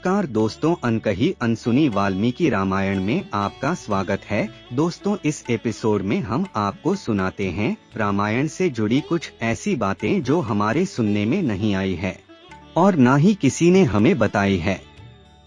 नमस्कार दोस्तों, अनकही अनसुनी वाल्मीकि रामायण में आपका स्वागत है। दोस्तों, इस एपिसोड में हम आपको सुनाते हैं रामायण से जुड़ी कुछ ऐसी बातें जो हमारे सुनने में नहीं आई है और ना ही किसी ने हमें बताई है।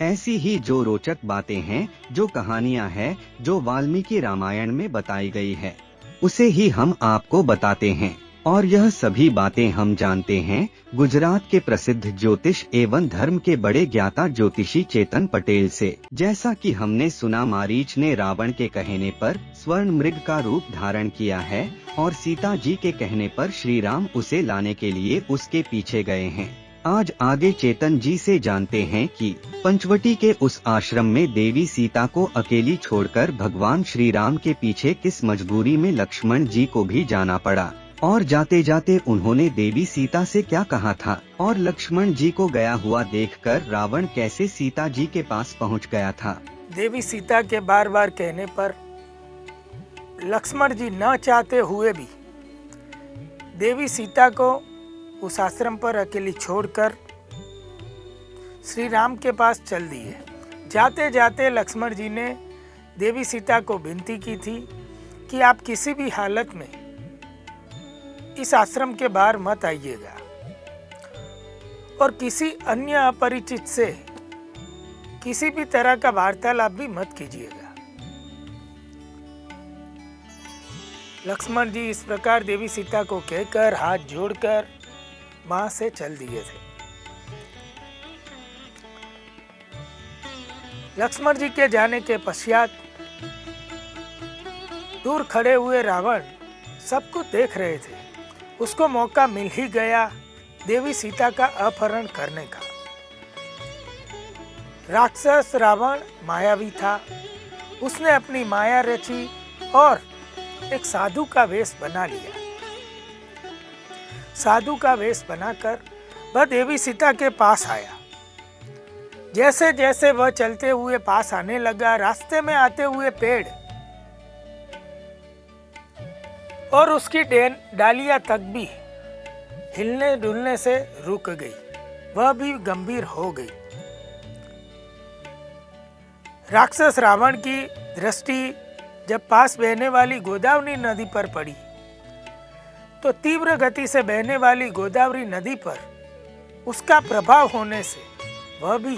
ऐसी ही जो रोचक बातें हैं, जो कहानियां हैं, जो वाल्मीकि रामायण में बताई गई है, उसे ही हम आपको बताते हैं। और यह सभी बातें हम जानते हैं गुजरात के प्रसिद्ध ज्योतिष एवं धर्म के बड़े ज्ञाता ज्योतिषी चेतन पटेल से। जैसा कि हमने सुना, मारीच ने रावण के कहने पर स्वर्ण मृग का रूप धारण किया है और सीता जी के कहने पर श्री राम उसे लाने के लिए उसके पीछे गए हैं। आज आगे चेतन जी से जानते हैं कि पंचवटी के उस आश्रम में देवी सीता को अकेली छोड़कर भगवान श्री राम के पीछे किस मजबूरी में लक्ष्मण जी को भी जाना पड़ा, और जाते जाते उन्होंने देवी सीता से क्या कहा था, और लक्ष्मण जी को गया हुआ देखकर रावण कैसे सीता जी के पास पहुंच गया था। देवी सीता के बार बार कहने पर लक्ष्मण जी न चाहते हुए भी देवी सीता को उस आश्रम पर अकेली छोड़कर श्री राम के पास चल दिए। जाते जाते लक्ष्मण जी ने देवी सीता को विनती की थी कि आप किसी भी हालत में इस आश्रम के बाहर मत आइएगा और किसी अन्य अपरिचित से किसी भी तरह का वार्तालाप भी मत कीजिएगा। लक्ष्मण जी इस प्रकार देवी सीता को कहकर हाथ जोड़कर वहां से चल दिए थे। लक्ष्मण जी के जाने के पश्चात दूर खड़े हुए रावण सब कुछ देख रहे थे। उसको मौका मिल ही गया देवी सीता का अपहरण करने का। राक्षस रावण मायावी था। उसने अपनी माया रची और एक साधु का वेश बना लिया। साधु का वेश बनाकर वह देवी सीता के पास आया। जैसे जैसे वह चलते हुए पास आने लगा, रास्ते में आते हुए पेड़ और उसकी डालियां तक भी हिलने डुलने से रुक गई। वह भी गंभीर हो गई। राक्षस रावण की दृष्टि जब पास बहने वाली गोदावरी नदी पर पड़ी तो तीव्र गति से बहने वाली गोदावरी नदी पर उसका प्रभाव होने से वह भी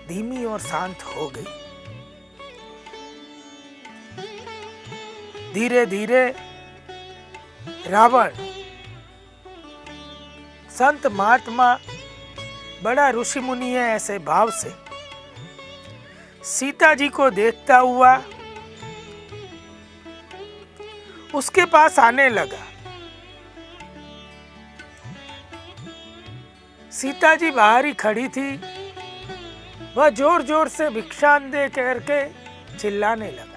धीमी और शांत हो गई। धीरे धीरे रावण संत महात्मा बड़ा ऋषि मुनि है ऐसे भाव से सीता जी को देखता हुआ उसके पास आने लगा। सीता जी बाहर ही खड़ी थी। वह जोर जोर से भिक्षान दे करके चिल्लाने लगा।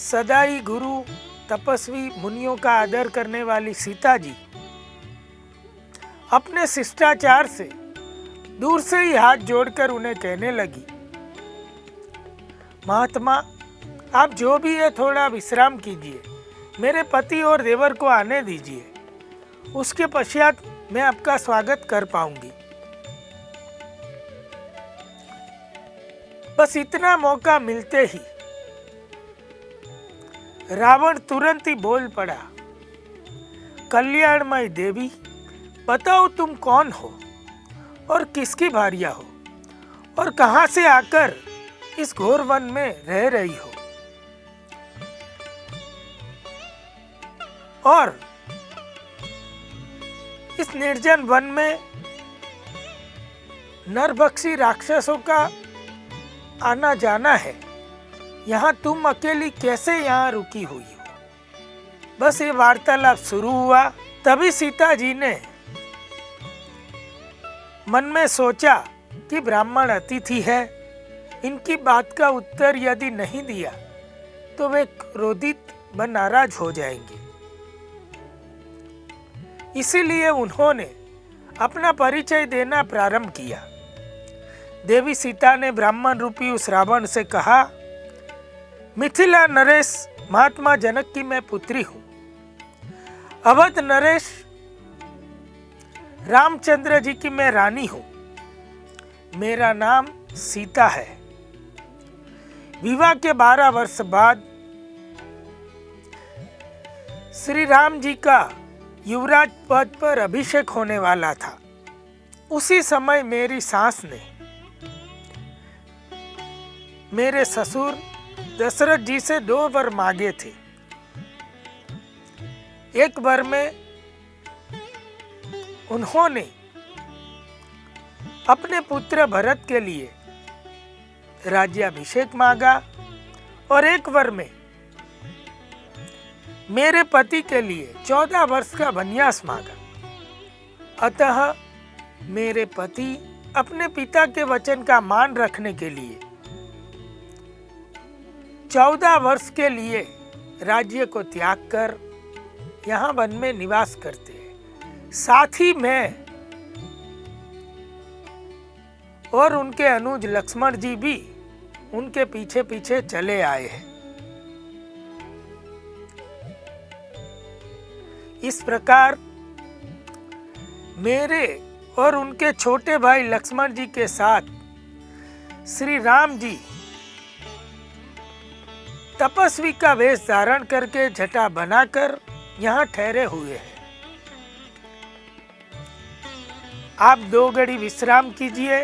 सदा ही गुरु तपस्वी मुनियों का आदर करने वाली सीता जी अपने शिष्टाचार से दूर से ही हाथ जोड़कर उन्हें कहने लगी, महात्मा आप जो भी है थोड़ा विश्राम कीजिए, मेरे पति और देवर को आने दीजिए, उसके पश्चात मैं आपका स्वागत कर पाऊंगी। बस इतना मौका मिलते ही रावण तुरंत ही बोल पड़ा, कल्याणमय देवी, बताओ तुम कौन हो और किसकी भार्या हो और कहां से आकर इस घोर वन में रह रही हो, और इस निर्जन वन में नरभक्षी राक्षसों का आना जाना है, यहाँ तुम अकेली कैसे यहाँ रुकी हुई हो। बस ये वार्तालाप शुरू हुआ। तभी सीता जी ने मन में सोचा कि ब्राह्मण अतिथि है, इनकी बात का उत्तर यदि नहीं दिया तो वे क्रोधित व नाराज हो जाएंगे। इसीलिए उन्होंने अपना परिचय देना प्रारंभ किया। देवी सीता ने ब्राह्मण रूपी उस रावण से कहा, मिथिला नरेश महात्मा जनक की मैं पुत्री हूं। अवध नरेश रामचंद्र जी की मैं रानी हूं, मेरा नाम सीता है। विवाह के 12 वर्ष बाद श्री राम जी का युवराज पद पर अभिषेक होने वाला था। उसी समय मेरी सास ने मेरे ससुर दशरथ जी से 2 वर मांगे थे। एक वर में उन्होंने अपने पुत्र भरत के लिए राज्याभिषेक मांगा और एक वर में मेरे पति के लिए 14 वर्ष का वनवास मांगा। अतः मेरे पति अपने पिता के वचन का मान रखने के लिए 14 वर्ष के लिए राज्य को त्याग कर यहाँ वन में निवास करते हैं। साथ ही मैं और उनके अनुज लक्ष्मण जी भी उनके पीछे पीछे चले आए हैं। इस प्रकार मेरे और उनके छोटे भाई लक्ष्मण जी के साथ श्री राम जी तपस्वी का वेश धारण करके जटा बनाकर यहाँ ठहरे हुए हैं। आप 2 घड़ी विश्राम कीजिए,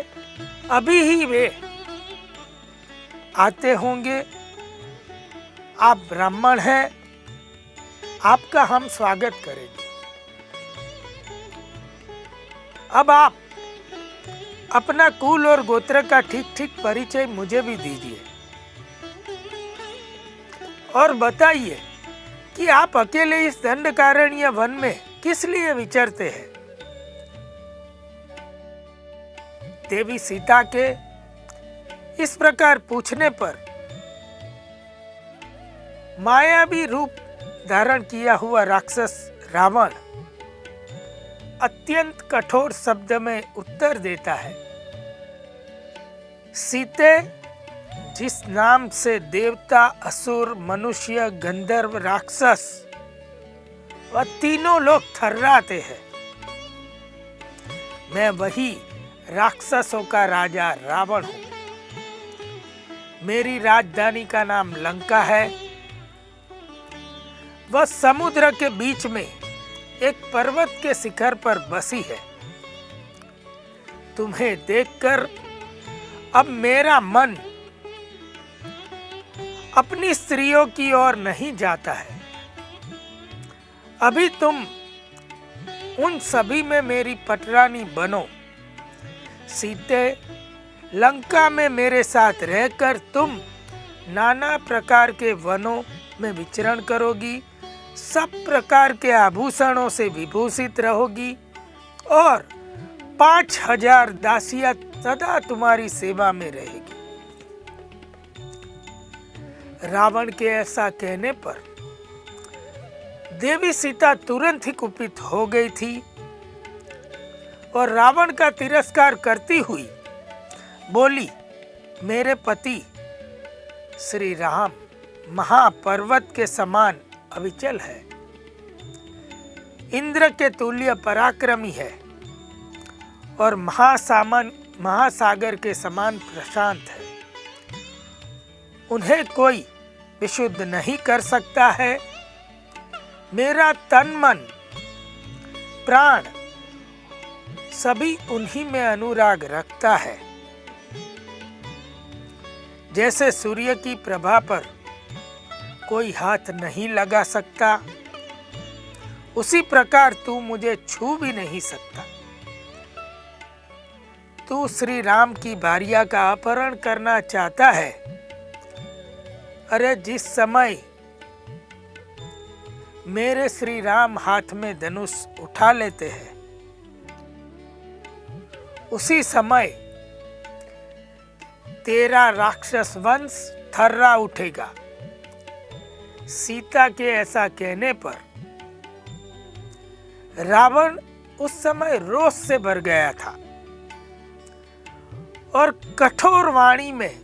अभी ही वे आते होंगे। आप ब्राह्मण हैं, आपका हम स्वागत करेंगे। अब आप अपना कुल और गोत्र का ठीक ठीक परिचय मुझे भी दीजिए और बताइए कि आप अकेले इस दंडकारण्य वन में किस लिए विचरते हैं। देवी सीता के इस प्रकार पूछने पर मायावी रूप धारण किया हुआ राक्षस रावण अत्यंत कठोर शब्द में उत्तर देता है। सीते, जिस नाम से देवता, असुर, मनुष्य, गंधर्व, राक्षस व तीनों लोग थर्राते हैं, मैं वही राक्षसों का राजा रावण हूं। मेरी राजधानी का नाम लंका है। वह समुद्र के बीच में एक पर्वत के शिखर पर बसी है। तुम्हें देखकर अब मेरा मन अपनी स्त्रियों की ओर नहीं जाता है। अभी तुम उन सभी में मेरी पटरानी बनो। सीते, लंका में मेरे साथ रहकर तुम नाना प्रकार के वनों में विचरण करोगी, सब प्रकार के आभूषणों से विभूषित रहोगी और 5000 दासियां सदा तुम्हारी सेवा में रहेगी। रावण के ऐसा कहने पर देवी सीता तुरंत ही कुपित हो गई थी और रावण का तिरस्कार करती हुई बोली, मेरे पति श्री राम महापर्वत के समान अविचल है, इंद्र के तुल्य पराक्रमी है और महासागर के समान प्रशांत है। उन्हें कोई विशुद्ध नहीं कर सकता है। मेरा तन, मन, प्राण सभी उन्हीं में अनुराग रखता है। जैसे सूर्य की प्रभा पर कोई हाथ नहीं लगा सकता, उसी प्रकार तू मुझे छू भी नहीं सकता। तू श्री राम की भार्या का अपहरण करना चाहता है। अरे, जिस समय मेरे श्री राम हाथ में धनुष उठा लेते हैं, उसी समय तेरा राक्षस वंश थर्रा उठेगा। सीता के ऐसा कहने पर रावण उस समय रोष से भर गया था और कठोर वाणी में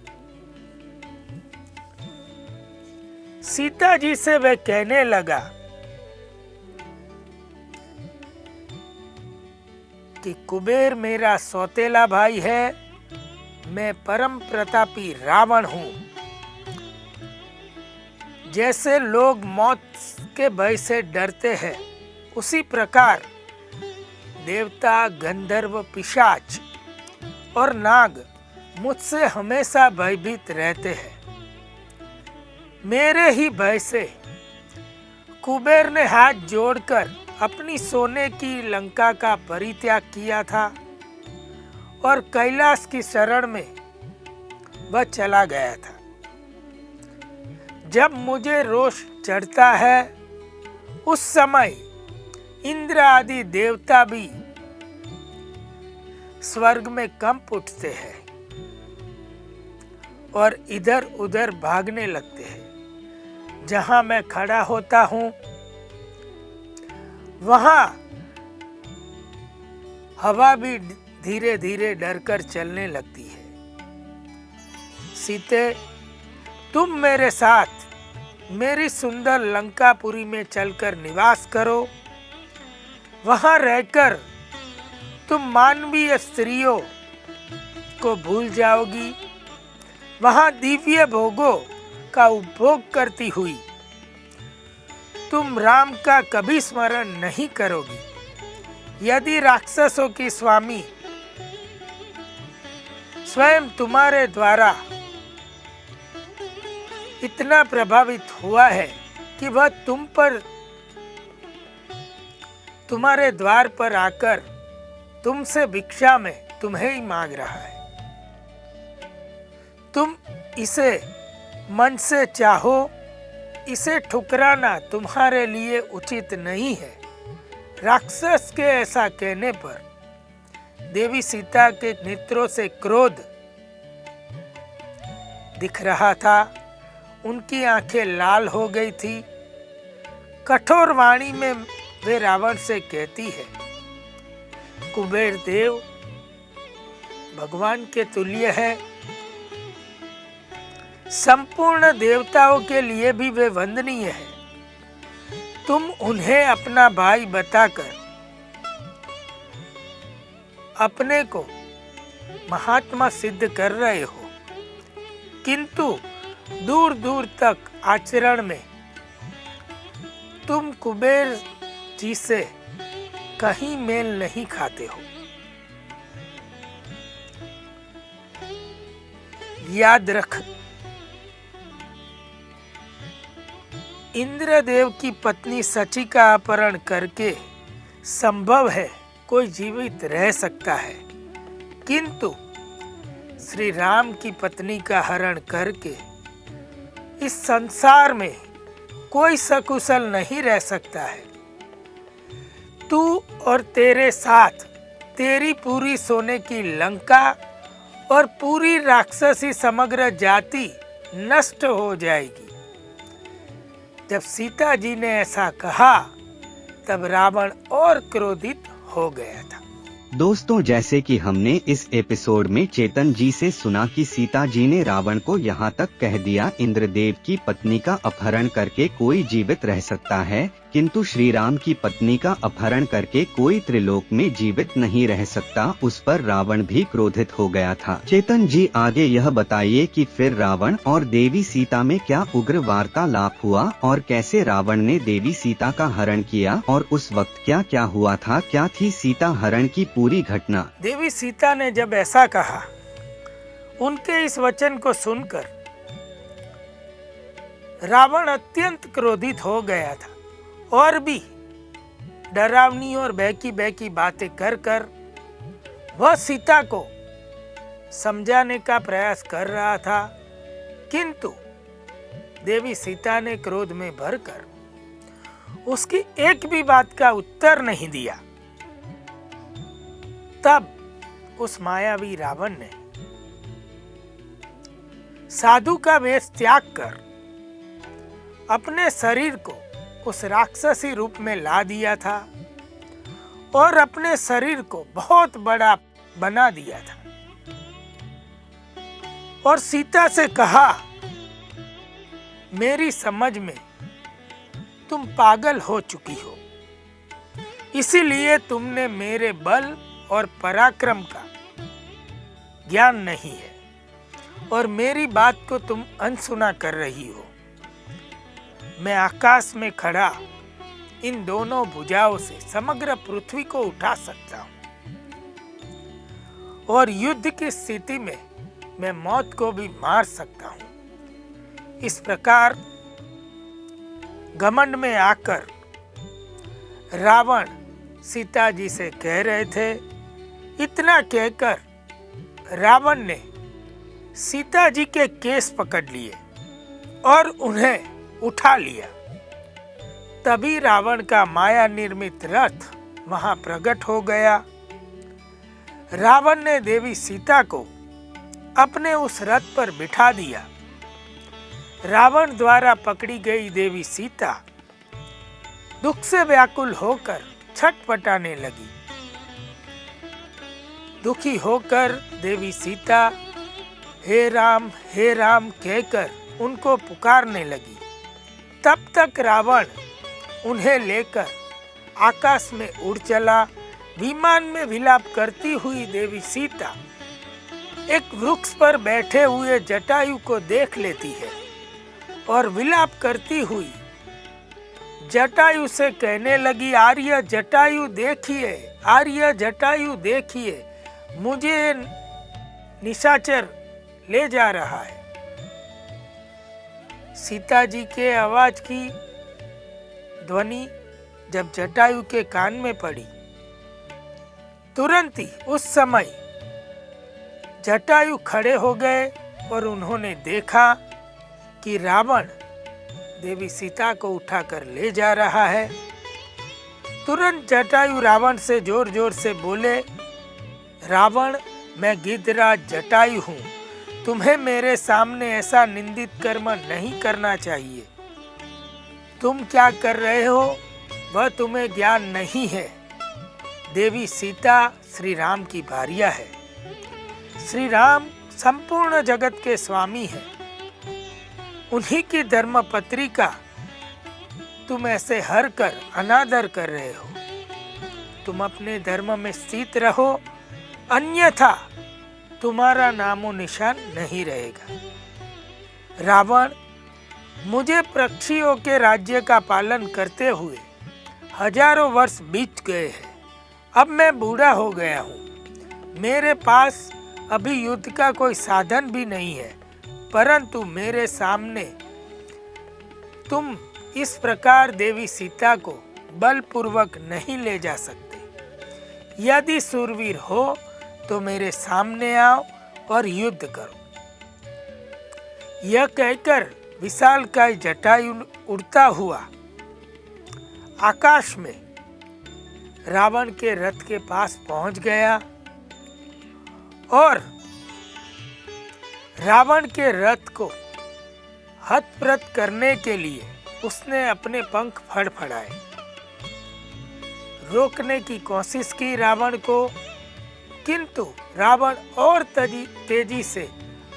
सीता जी से वह कहने लगा कि कुबेर मेरा सौतेला भाई है, मैं परम प्रतापी रावण हूं। जैसे लोग मौत के भय से डरते हैं, उसी प्रकार देवता, गंधर्व, पिशाच और नाग मुझसे हमेशा भयभीत रहते हैं। मेरे ही भय से कुबेर ने हाथ जोड़कर अपनी सोने की लंका का परित्याग किया था और कैलाश की शरण में वह चला गया था। जब मुझे रोष चढ़ता है, उस समय इंद्र आदि देवता भी स्वर्ग में कंप उठते हैं और इधर उधर भागने लगते हैं। जहां मैं खड़ा होता हूं, वहां हवा भी धीरे धीरे डरकर चलने लगती है। सीते, तुम मेरे साथ मेरी सुंदर लंकापुरी में चलकर निवास करो। वहां रहकर तुम मानवीय स्त्रियों को भूल जाओगी। वहां दिव्य भोगों का उपभोग करती हुई तुम राम का कभी स्मरण नहीं करोगी। यदि राक्षसों की स्वामी स्वयं तुम्हारे द्वारा इतना प्रभावित हुआ है कि वह तुम्हारे द्वार पर आकर तुमसे भिक्षा में तुम्हें ही मांग रहा है, तुम इसे मन से चाहो, इसे ठुकराना तुम्हारे लिए उचित नहीं है। राक्षस के ऐसा कहने पर देवी सीता के नेत्रों से क्रोध दिख रहा था। उनकी आंखें लाल हो गई थी। कठोर वाणी में वे रावण से कहती है, कुबेर देव भगवान के तुल्य है, संपूर्ण देवताओं के लिए भी वे वंदनीय है। तुम उन्हें अपना भाई बताकर अपने को महात्मा सिद्ध कर रहे हो, किंतु दूर दूर तक आचरण में तुम कुबेर जी से कहीं मेल नहीं खाते हो। याद रख, इंद्रदेव की पत्नी सची का अपहरण करके संभव है कोई जीवित रह सकता है, किंतु श्री राम की पत्नी का हरण करके इस संसार में कोई सकुशल नहीं रह सकता है। तू और तेरे साथ तेरी पूरी सोने की लंका और पूरी राक्षसी समग्र जाति नष्ट हो जाएगी। जब सीता जी ने ऐसा कहा, तब रावण और क्रोधित हो गया था। दोस्तों, जैसे कि हमने इस एपिसोड में चेतन जी से सुना कि सीता जी ने रावण को यहाँ तक कह दिया, इंद्रदेव की पत्नी का अपहरण करके कोई जीवित रह सकता है, किंतु श्री राम की पत्नी का अपहरण करके कोई त्रिलोक में जीवित नहीं रह सकता। उस पर रावण भी क्रोधित हो गया था। चेतन जी आगे यह बताइए कि फिर रावण और देवी सीता में क्या उग्र वार्तालाप हुआ और कैसे रावण ने देवी सीता का हरण किया और उस वक्त क्या क्या हुआ था, क्या थी सीता हरण की पूरी घटना। देवी सीता ने जब ऐसा कहा, उनके इस वचन को सुनकर रावण अत्यंत क्रोधित हो गया था और भी डरावनी और बहकी बातें कर कर वह सीता को समझाने का प्रयास कर रहा था, किंतु देवी सीता ने क्रोध में भरकर उसकी एक भी बात का उत्तर नहीं दिया। तब उस मायावी रावण ने साधु का वेश त्याग कर अपने शरीर को उस राक्षसी रूप में ला दिया था और अपने शरीर को बहुत बड़ा बना दिया था और सीता से कहा, मेरी समझ में तुम पागल हो चुकी हो, इसीलिए तुमने मेरे बल और पराक्रम का ज्ञान नहीं है और मेरी बात को तुम अनसुना कर रही हो। मैं आकाश में खड़ा इन दोनों भुजाओं से समग्र पृथ्वी को उठा सकता हूं और युद्ध की स्थिति में मैं मौत को भी मार सकता हूं। इस प्रकार घमंड में आकर रावण सीता जी से कह रहे थे। इतना कहकर रावण ने सीता जी के केस पकड़ लिए और उन्हें उठा लिया। तभी रावण का माया निर्मित रथ वहां प्रकट हो गया। रावण ने देवी सीता को अपने उस रथ पर बिठा दिया। रावण द्वारा पकड़ी गई देवी सीता दुख से व्याकुल होकर छटपटाने लगी। दुखी होकर देवी सीता हे राम कहकर उनको पुकारने लगी। तब तक रावण उन्हें लेकर आकाश में उड़ चला। विमान में विलाप करती हुई देवी सीता एक वृक्ष पर बैठे हुए जटायु को देख लेती है और विलाप करती हुई जटायु से कहने लगी, आर्य जटायु देखिए, आर्य जटायु देखिए, मुझे निशाचर ले जा रहा है। सीता जी के आवाज की ध्वनि जब जटायु के कान में पड़ी, तुरंत ही उस समय जटायु खड़े हो गए और उन्होंने देखा कि रावण देवी सीता को उठाकर ले जा रहा है। तुरंत जटायु रावण से जोर जोर से बोले, रावण, मैं गिद्धराज जटायु हूँ, तुम्हें मेरे सामने ऐसा निंदित कर्म नहीं करना चाहिए। तुम क्या कर रहे हो वह तुम्हें ज्ञान नहीं है। देवी सीता श्री राम की भार्या है। श्री राम संपूर्ण जगत के स्वामी हैं। उन्हीं की धर्मपत्नी का तुम ऐसे हर कर अनादर कर रहे हो। तुम अपने धर्म में स्थित रहो, अन्यथा तुम्हारा नामो निशान नहीं रहेगा। रावण, मुझे पक्षियों के राज्य का पालन करते हुए हजारों वर्ष बीत गए हैं। अब मैं बूढ़ा हो गया हूँ। मेरे पास अभी युद्ध का कोई साधन भी नहीं है, परंतु मेरे सामने तुम इस प्रकार देवी सीता को बलपूर्वक नहीं ले जा सकते। यदि शूरवीर हो तो मेरे सामने आओ और युद्ध करो। यह कहकर विशालकाय जटायु उड़ता हुआ आकाश में रावण के रथ के पास पहुंच गया और रावण के रथ को हतप्रत करने के लिए उसने अपने पंख फड़फड़ाए। रोकने की कोशिश की रावण को, किंतु रावण और तेजी से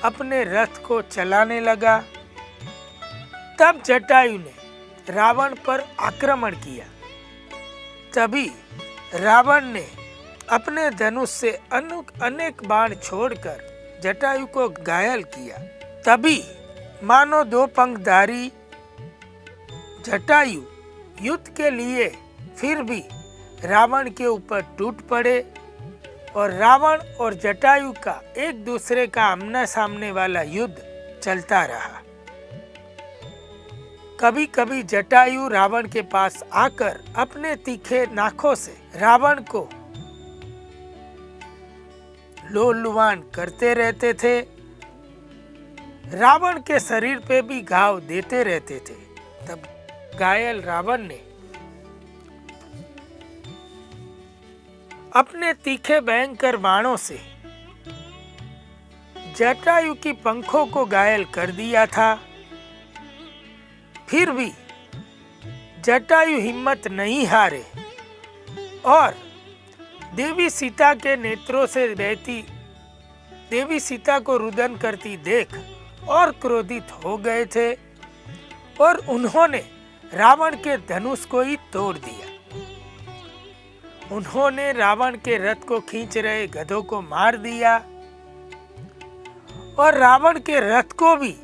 अपने रथ को चलाने लगा। तब जटायु ने रावण पर आक्रमण किया। तभी रावण ने अपने धनुष से अनेक बाण छोड़कर जटायु को घायल किया। तभी मानो दो पंखधारी जटायु युद्ध के लिए फिर भी रावण के ऊपर टूट पड़े और रावण और जटायु का एक दूसरे का आमना सामने वाला युद्ध चलता रहा। कभी कभी जटायु रावण के पास आकर अपने तीखे नाखों से रावण को लोलुवान करते रहते थे। रावण के शरीर पे भी घाव देते रहते थे। तब घायल रावण ने अपने तीखे भयंकर बाणों से जटायु की पंखों को घायल कर दिया था। फिर भी जटायु हिम्मत नहीं हारे और देवी सीता के नेत्रों से बहती देवी सीता को रुदन करती देख और क्रोधित हो गए थे और उन्होंने रावण के धनुष को ही तोड़ दिया उन्होंने रावण के रथ को खींच रहे गधों को मार दिया और रावण के रथ को भी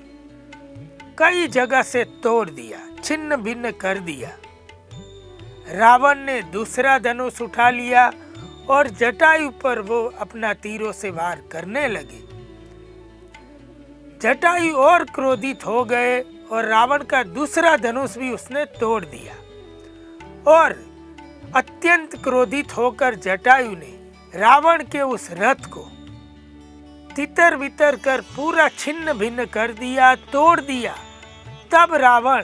कई जगह से तोड़ दिया, छिन्न भिन्न कर दिया। रावण ने दूसरा धनुष उठा लिया और जटायु पर वो अपना तीरों से वार करने लगे। जटायु और क्रोधित हो गए और रावण का दूसरा धनुष भी उसने तोड़ दिया और अत्यंत क्रोधित होकर जटायु ने रावण के उस रथ को तितर बितर कर पूरा छिन्न भिन्न कर दिया, तोड़ दिया। तब रावण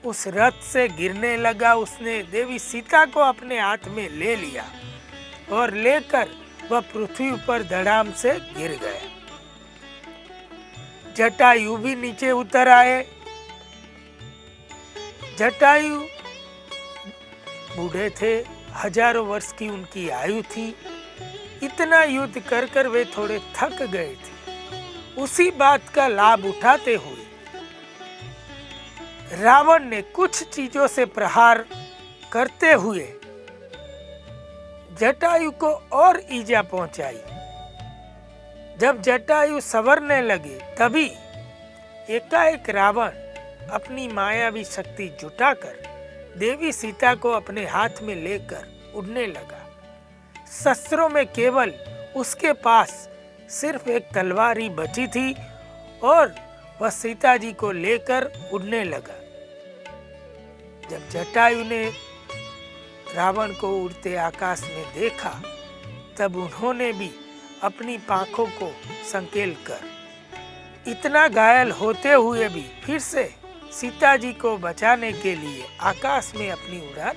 उस रथ से गिरने लगा। उसने देवी सीता को अपने हाथ में ले लिया और लेकर वह पृथ्वी पर धड़ाम से गिर गया। जटायु भी नीचे उतर आए। जटायु बूढ़े थे, हजारों वर्ष की उनकी आयु थी। इतना युद्ध कर कर वे थोड़े थक गए थे। उसी बात का लाभ उठाते हुए रावण ने कुछ चीजों से प्रहार करते हुए जटायु को और ईजा पहुंचाई। जब जटायु संवरने लगे तभी एकाएक रावण अपनी मायावी शक्ति जुटाकर देवी सीता को अपने हाथ में लेकर उड़ने लगा। शस्त्रों में केवल उसके पास सिर्फ एक तलवार ही बची थी और वह सीता जी को लेकर उड़ने लगा। जब जटायु ने रावण को उड़ते आकाश में देखा तब उन्होंने भी अपनी पांखों को संकेल कर इतना घायल होते हुए भी फिर से सीता जी को बचाने के लिए आकाश में अपनी उड़ान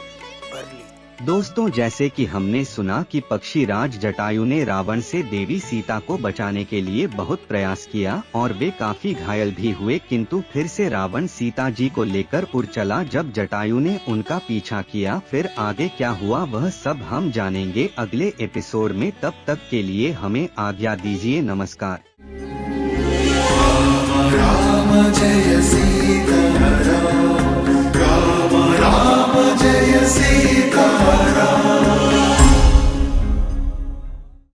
भर ली। दोस्तों, जैसे कि हमने सुना कि पक्षीराज जटायु ने रावण से देवी सीता को बचाने के लिए बहुत प्रयास किया और वे काफी घायल भी हुए, किंतु फिर से रावण सीता जी को लेकर उड़ चला जब जटायु ने उनका पीछा किया। फिर आगे क्या हुआ वह सब हम जानेंगे अगले एपिसोड में। तब तक के लिए हमें आज्ञा दीजिए। नमस्कार।